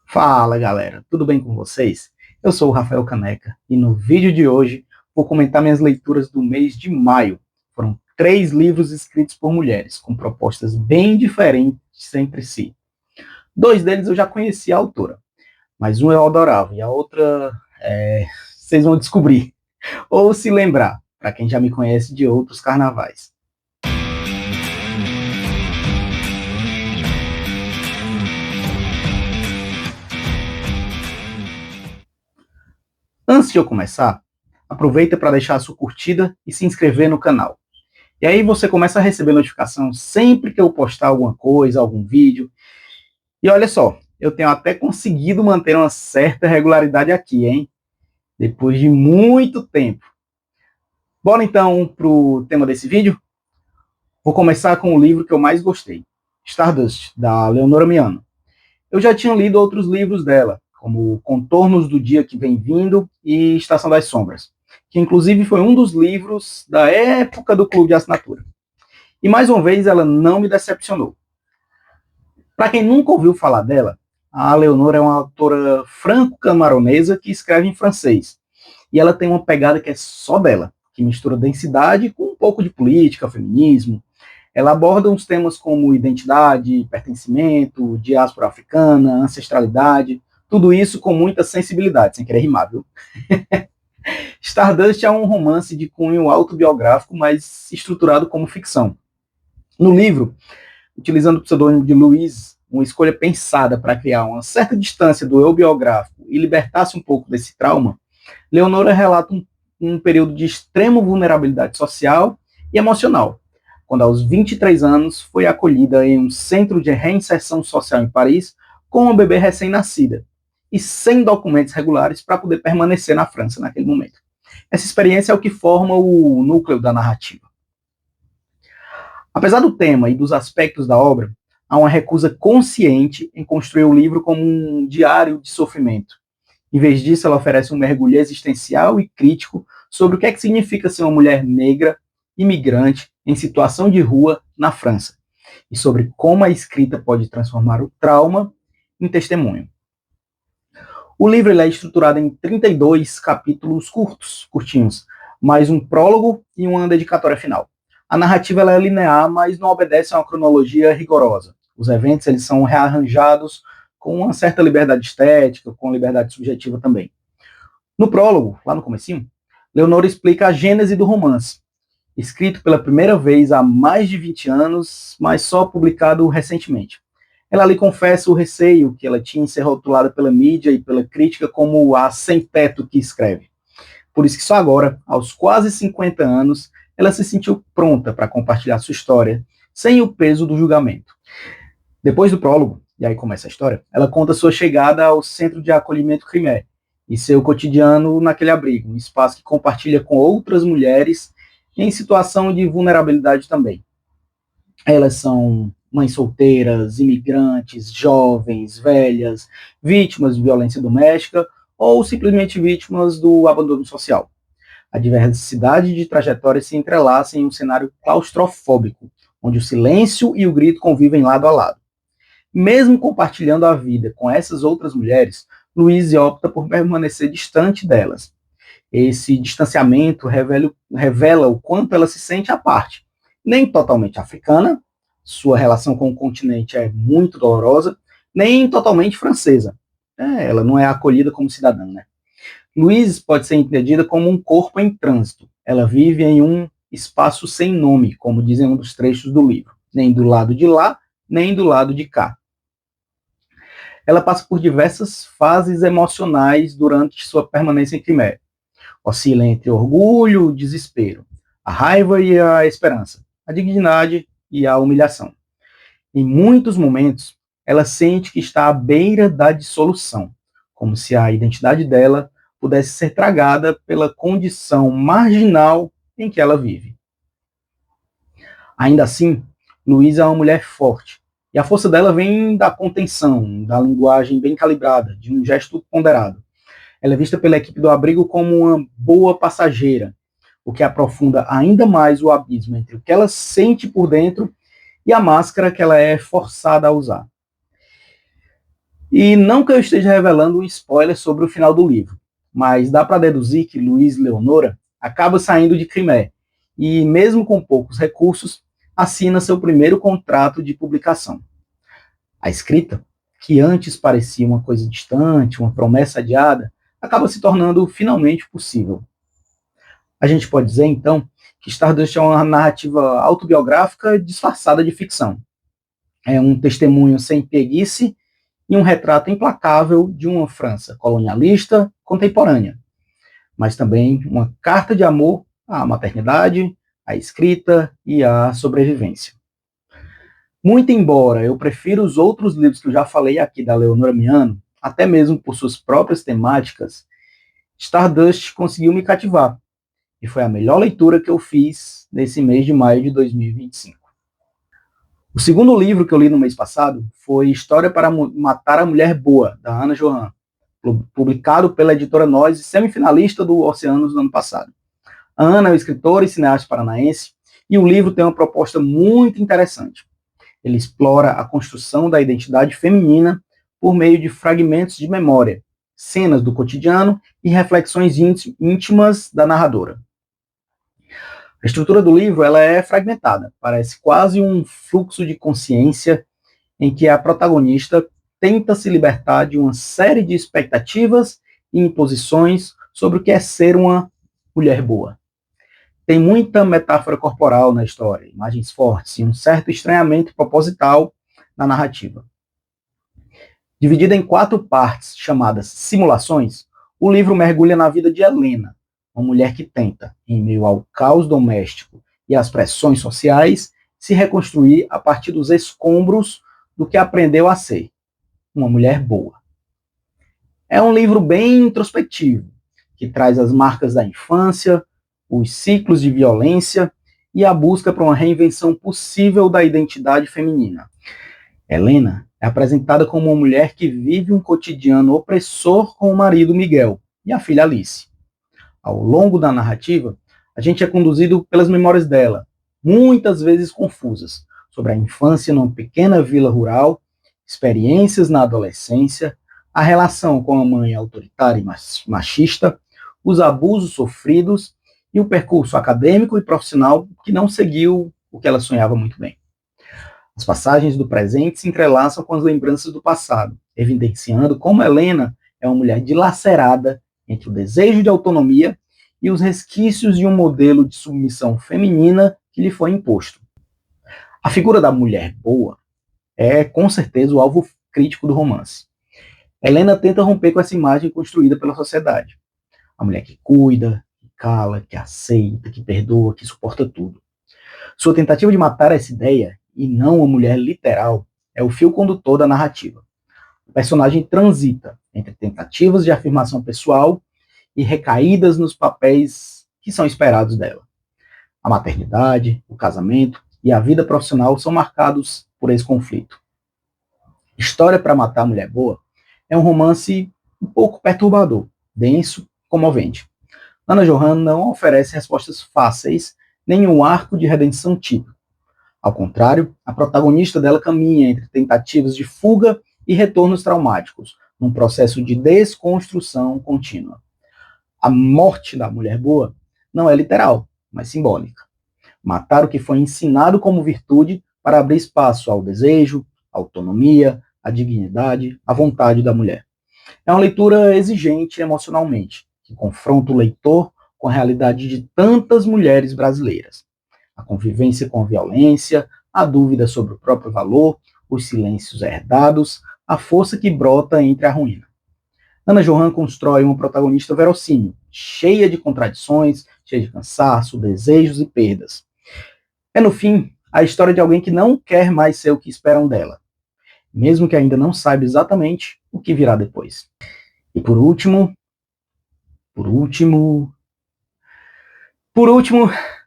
Fala galera, tudo bem com vocês? Eu sou o Rafael Caneca e no vídeo de hoje vou comentar minhas leituras do mês de maio. Foram 3 livros escritos por mulheres, com propostas bem diferentes entre si. 2 deles eu já conhecia a autora, mas um eu adorava e a outra vocês vão descobrir, ou se lembrar, para quem já me conhece de outros carnavais. Antes de eu começar, aproveita para deixar a sua curtida e se inscrever no canal. E aí você começa a receber notificação sempre que eu postar alguma coisa, algum vídeo. E olha só, eu tenho até conseguido manter uma certa regularidade aqui, hein? Depois de muito tempo. Bora então pro tema desse vídeo? Vou começar com o livro que eu mais gostei, Stardust, da Leonora Miano. Eu já tinha lido outros livros dela, como Contornos do Dia que Vem Vindo e Estação das Sombras, que inclusive foi um dos livros da época do Clube de Assinatura. E mais uma vez ela não me decepcionou. Para quem nunca ouviu falar dela, a Leonora é uma autora franco-camaronesa que escreve em francês. E ela tem uma pegada que é só dela, que mistura densidade com um pouco de política, feminismo. Ela aborda uns temas como identidade, pertencimento, diáspora africana, ancestralidade, tudo isso com muita sensibilidade, sem querer rimar, viu? Stardust é um romance de cunho autobiográfico, mas estruturado como ficção. No livro, utilizando o pseudônimo de Louise, uma escolha pensada para criar uma certa distância do eu biográfico e libertar-se um pouco desse trauma, Leonora relata um período de extrema vulnerabilidade social e emocional, quando aos 23 anos foi acolhida em um centro de reinserção social em Paris com uma bebê recém-nascida e sem documentos regulares para poder permanecer na França naquele momento. Essa experiência é o que forma o núcleo da narrativa. Apesar do tema e dos aspectos da obra, há uma recusa consciente em construir o livro como um diário de sofrimento. Em vez disso, ela oferece um mergulho existencial e crítico sobre o que é que significa ser uma mulher negra, imigrante, em situação de rua na França, e sobre como a escrita pode transformar o trauma em testemunho. O livro é estruturado em 32 capítulos curtinhos, mais um prólogo e uma dedicatória final. A narrativa ela é linear, mas não obedece a uma cronologia rigorosa. Os eventos eles são rearranjados com uma certa liberdade estética, com liberdade subjetiva também. No prólogo, lá no comecinho, Leonora explica a gênese do romance, escrito pela primeira vez há mais de 20 anos, mas só publicado recentemente. Ela lhe confessa o receio que ela tinha em ser rotulada pela mídia e pela crítica como a sem-teto que escreve. Por isso que só agora, aos quase 50 anos, ela se sentiu pronta para compartilhar sua história, sem o peso do julgamento. Depois do prólogo, e aí começa a história, ela conta sua chegada ao Centro de Acolhimento Crimé e seu cotidiano naquele abrigo, um espaço que compartilha com outras mulheres em situação de vulnerabilidade também. Elas são mães solteiras, imigrantes, jovens, velhas, vítimas de violência doméstica ou simplesmente vítimas do abandono social. A diversidade de trajetórias se entrelaça em um cenário claustrofóbico, onde o silêncio e o grito convivem lado a lado. Mesmo compartilhando a vida com essas outras mulheres, Louise opta por permanecer distante delas. Esse distanciamento revela o quanto ela se sente à parte. Nem totalmente africana, sua relação com o continente é muito dolorosa, nem totalmente francesa. Ela não é acolhida como cidadã, né? Louise pode ser entendida como um corpo em trânsito. Ela vive em um espaço sem nome, como dizem um dos trechos do livro. Nem do lado de lá, nem do lado de cá. Ela passa por diversas fases emocionais durante sua permanência em Crimea. Oscila entre orgulho e desespero, a raiva e a esperança, a dignidade e a humilhação. Em muitos momentos, ela sente que está à beira da dissolução, como se a identidade dela pudesse ser tragada pela condição marginal em que ela vive. Ainda assim, Luísa é uma mulher forte, e a força dela vem da contenção, da linguagem bem calibrada, de um gesto ponderado. Ela é vista pela equipe do abrigo como uma boa passageira, o que aprofunda ainda mais o abismo entre o que ela sente por dentro e a máscara que ela é forçada a usar. E não que eu esteja revelando um spoiler sobre o final do livro, mas dá para deduzir que Luiz Leonora acaba saindo de Crimea e, mesmo com poucos recursos, assina seu primeiro contrato de publicação. A escrita, que antes parecia uma coisa distante, uma promessa adiada, acaba se tornando finalmente possível. A gente pode dizer, então, que Stardust é uma narrativa autobiográfica disfarçada de ficção. É um testemunho sem preguiça e um retrato implacável de uma França colonialista contemporânea, mas também uma carta de amor à maternidade, à escrita e à sobrevivência. Muito embora eu prefira os outros livros que eu já falei aqui da Leonora Miano, até mesmo por suas próprias temáticas, Stardust conseguiu me cativar, e foi a melhor leitura que eu fiz nesse mês de maio de 2025. O segundo livro que eu li no mês passado foi História para Matar a Mulher Boa, da Ana Johan, publicado pela editora Nós e semifinalista do Oceanos no ano passado. A Ana é uma escritora e cineasta paranaense, e o livro tem uma proposta muito interessante. Ele explora a construção da identidade feminina por meio de fragmentos de memória, cenas do cotidiano e reflexões íntimas da narradora. A estrutura do livro ela é fragmentada, parece quase um fluxo de consciência em que a protagonista tenta se libertar de uma série de expectativas e imposições sobre o que é ser uma mulher boa. Tem muita metáfora corporal na história, imagens fortes e um certo estranhamento proposital na narrativa. Dividida em 4 partes chamadas simulações, o livro mergulha na vida de Helena, uma mulher que tenta, em meio ao caos doméstico e às pressões sociais, se reconstruir a partir dos escombros do que aprendeu a ser, uma mulher boa. É um livro bem introspectivo, que traz as marcas da infância, os ciclos de violência e a busca por uma reinvenção possível da identidade feminina. Helena é apresentada como uma mulher que vive um cotidiano opressor com o marido Miguel e a filha Alice. Ao longo da narrativa, a gente é conduzido pelas memórias dela, muitas vezes confusas, sobre a infância numa pequena vila rural, experiências na adolescência, a relação com a mãe autoritária e machista, os abusos sofridos e o percurso acadêmico e profissional que não seguiu o que ela sonhava muito bem. As passagens do presente se entrelaçam com as lembranças do passado, evidenciando como Helena é uma mulher dilacerada entre o desejo de autonomia e os resquícios de um modelo de submissão feminina que lhe foi imposto. A figura da mulher boa é, com certeza, o alvo crítico do romance. Helena tenta romper com essa imagem construída pela sociedade. A mulher que cuida, que cala, que aceita, que perdoa, que suporta tudo. Sua tentativa de matar essa ideia, e não uma mulher literal, é o fio condutor da narrativa. O personagem transita entre tentativas de afirmação pessoal e recaídas nos papéis que são esperados dela. A maternidade, o casamento e a vida profissional são marcados por esse conflito. História para Matar a Mulher Boa é um romance um pouco perturbador, denso, comovente. Ana Johan não oferece respostas fáceis, nem um arco de redenção típico. Ao contrário, a protagonista dela caminha entre tentativas de fuga e retornos traumáticos, num processo de desconstrução contínua. A morte da mulher boa não é literal, mas simbólica. Matar o que foi ensinado como virtude para abrir espaço ao desejo, à autonomia, à dignidade, à vontade da mulher. É uma leitura exigente emocionalmente, que confronta o leitor com a realidade de tantas mulheres brasileiras. A convivência com a violência, a dúvida sobre o próprio valor, os silêncios herdados, a força que brota entre a ruína. Ana Johan constrói uma protagonista verossímil, cheia de contradições, cheia de cansaço, desejos e perdas. É, no fim, a história de alguém que não quer mais ser o que esperam dela, mesmo que ainda não saiba exatamente o que virá depois. E por último,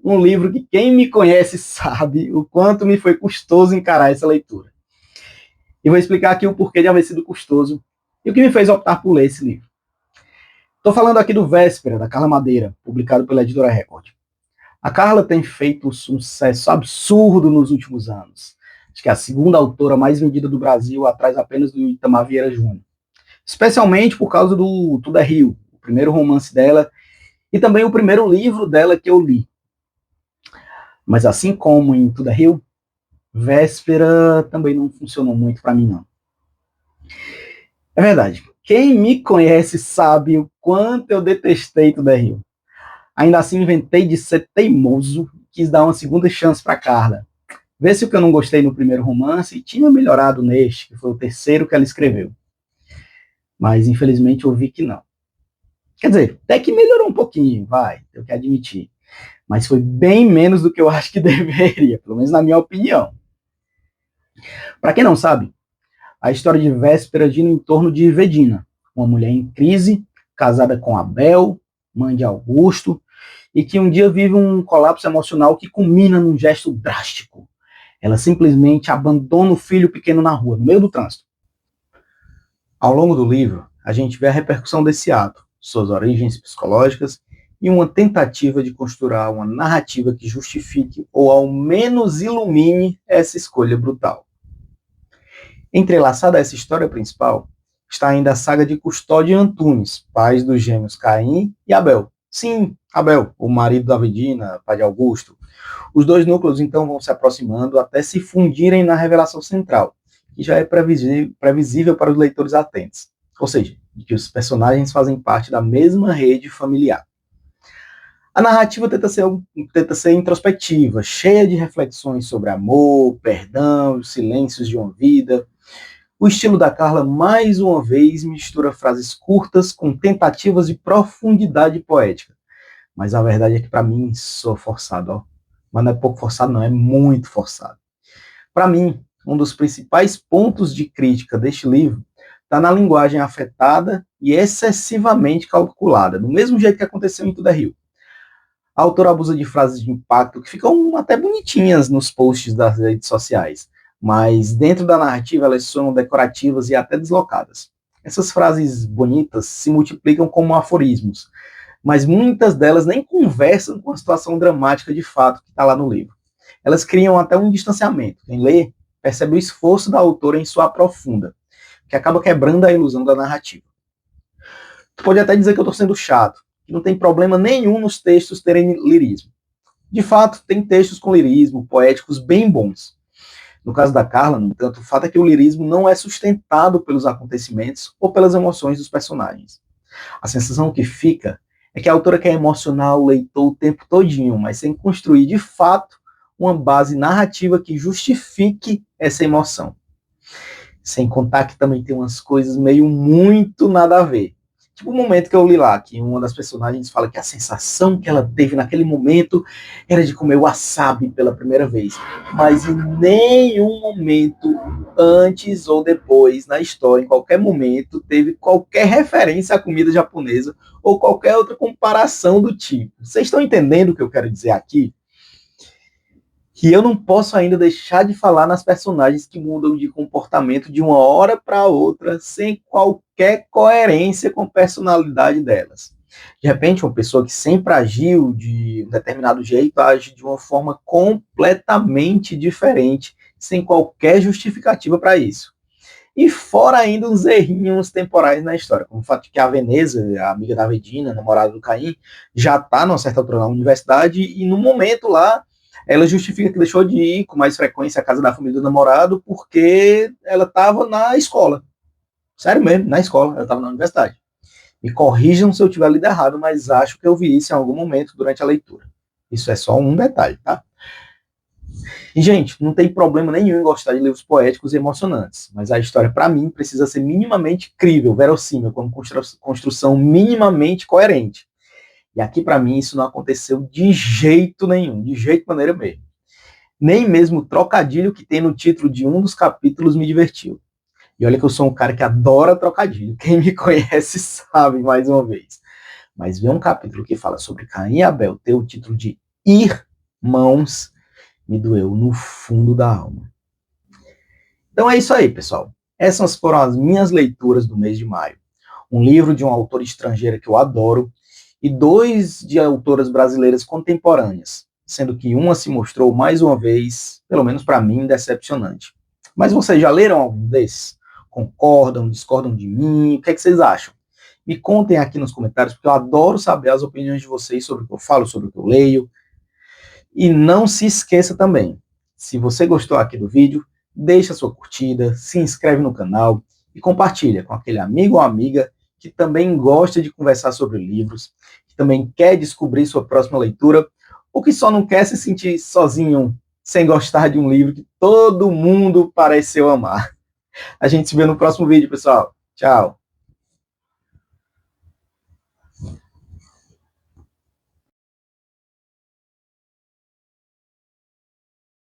um livro que quem me conhece sabe o quanto me foi custoso encarar essa leitura. E vou explicar aqui o porquê de haver sido custoso e o que me fez optar por ler esse livro. Estou falando aqui do Véspera, da Carla Madeira, publicado pela editora Record. A Carla tem feito um sucesso absurdo nos últimos anos. Acho que é a segunda autora mais vendida do Brasil, atrás apenas do Itamar Vieira Júnior. Especialmente por causa do Tudo é Rio, o primeiro romance dela, e também o primeiro livro dela que eu li. Mas assim como em Tudo é Rio, Véspera também não funcionou muito para mim, não. É verdade. Quem me conhece sabe o quanto eu detestei Tudo é Rio. Ainda assim, inventei de ser teimoso e quis dar uma segunda chance para Carla. Ver se o que eu não gostei no primeiro romance tinha melhorado neste, que foi o terceiro que ela escreveu. Mas, infelizmente, eu vi que não. Quer dizer, até que melhorou um pouquinho, vai, tenho que admitir. Mas foi bem menos do que eu acho que deveria, pelo menos na minha opinião. Para quem não sabe, a história de Véspera gira em torno de Vedina, uma mulher em crise, casada com Abel, mãe de Augusto, e que um dia vive um colapso emocional que culmina num gesto drástico. Ela simplesmente abandona o filho pequeno na rua, no meio do trânsito. Ao longo do livro, a gente vê a repercussão desse ato, suas origens psicológicas e uma tentativa de costurar uma narrativa que justifique ou ao menos ilumine essa escolha brutal. Entrelaçada a essa história principal está ainda a saga de Custódio e Antunes, pais dos gêmeos Caim e Abel. Sim, Abel, o marido da Vedina, pai de Augusto. Os dois núcleos então vão se aproximando até se fundirem na revelação central, que já é previsível para os leitores atentos. Ou seja, que os personagens fazem parte da mesma rede familiar. A narrativa tenta ser introspectiva, cheia de reflexões sobre amor, perdão, os silêncios de uma vida. O estilo da Carla, mais uma vez, mistura frases curtas com tentativas de profundidade poética. Mas a verdade é que, para mim, sou forçado, ó. Mas não é pouco forçado, não, é muito forçado. Para mim, um dos principais pontos de crítica deste livro está na linguagem afetada e excessivamente calculada, do mesmo jeito que aconteceu em Tudo é Rio. A autora abusa de frases de impacto que ficam até bonitinhas nos posts das redes sociais, mas dentro da narrativa elas são decorativas e até deslocadas. Essas frases bonitas se multiplicam como aforismos, mas muitas delas nem conversam com a situação dramática de fato que está lá no livro. Elas criam até um distanciamento. Quem lê percebe o esforço da autora em soar profunda, que acaba quebrando a ilusão da narrativa. Tu pode até dizer que eu estou sendo chato, que não tem problema nenhum nos textos terem lirismo. De fato, tem textos com lirismo, poéticos bem bons. No caso da Carla, no entanto, o fato é que o lirismo não é sustentado pelos acontecimentos ou pelas emoções dos personagens. A sensação que fica é que a autora quer emocionar o leitor o tempo todinho, mas sem construir de fato uma base narrativa que justifique essa emoção. Sem contar que também tem umas coisas meio muito nada a ver. Tipo o momento que eu li lá, que uma das personagens fala que a sensação que ela teve naquele momento era de comer wasabi pela primeira vez. Mas em nenhum momento, antes ou depois, na história, em qualquer momento, teve qualquer referência à comida japonesa ou qualquer outra comparação do tipo. Vocês estão entendendo o que eu quero dizer aqui? Que eu não posso ainda deixar de falar nas personagens que mudam de comportamento de uma hora para outra, sem qualquer coerência com a personalidade delas. De repente, uma pessoa que sempre agiu de um determinado jeito age de uma forma completamente diferente, sem qualquer justificativa para isso. E fora ainda uns errinhos temporais na história, como o fato de que a Veneza, a amiga da Vedina, namorada do Caim, já está numa certa altura na universidade e no momento lá ela justifica que deixou de ir com mais frequência à casa da família do namorado porque ela estava na escola. Sério mesmo, na escola, ela estava na universidade. Me corrijam se eu tiver lido errado, mas acho que eu vi isso em algum momento durante a leitura. Isso é só um detalhe, tá? E, gente, não tem problema nenhum em gostar de livros poéticos e emocionantes, mas a história, para mim, precisa ser minimamente crível, verossímil, com construção minimamente coerente. E aqui, para mim, isso não aconteceu de jeito nenhum, de jeito maneira mesmo. Nem mesmo o trocadilho que tem no título de um dos capítulos me divertiu. E olha que eu sou um cara que adora trocadilho. Quem me conhece sabe, mais uma vez. Mas ver um capítulo que fala sobre Caim e Abel ter o título de Irmãos me doeu no fundo da alma. Então é isso aí, pessoal. Essas foram as minhas leituras do mês de maio. Um livro de uma autora estrangeira que eu adoro, e 2 de autoras brasileiras contemporâneas, sendo que uma se mostrou, mais uma vez, pelo menos para mim, decepcionante. Mas vocês já leram algum desses? Concordam, discordam de mim? O que é que vocês acham? Me contem aqui nos comentários, porque eu adoro saber as opiniões de vocês sobre o que eu falo, sobre o que eu leio. E não se esqueça também, se você gostou aqui do vídeo, deixa sua curtida, se inscreve no canal e compartilha com aquele amigo ou amiga que também gosta de conversar sobre livros, que também quer descobrir sua próxima leitura, ou que só não quer se sentir sozinho, sem gostar de um livro que todo mundo pareceu amar. A gente se vê no próximo vídeo, pessoal. Tchau!